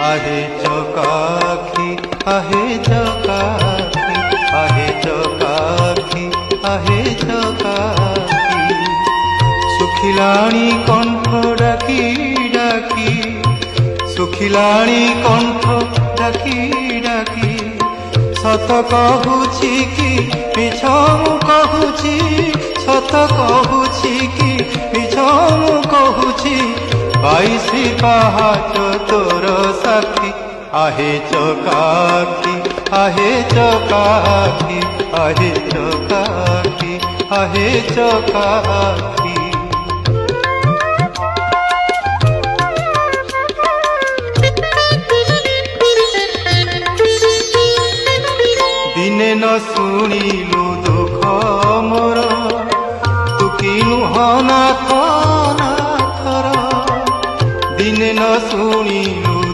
आहे चकाखी आहे चकाखी आहे चकाखी आहे चकाखी सुखिलाणी कंठ डाकी डाकी सुखिलाणी कंठ डाकी डाकी सत कहूछि कि मिछ मु कहूछि सत कहूछि कि मिछ मु कहूछि 22 पहाच तोर साक्षी आहे चकाखी आहे चकाखी आहे चकाखी आहे चकाखी दिने न शुणिलु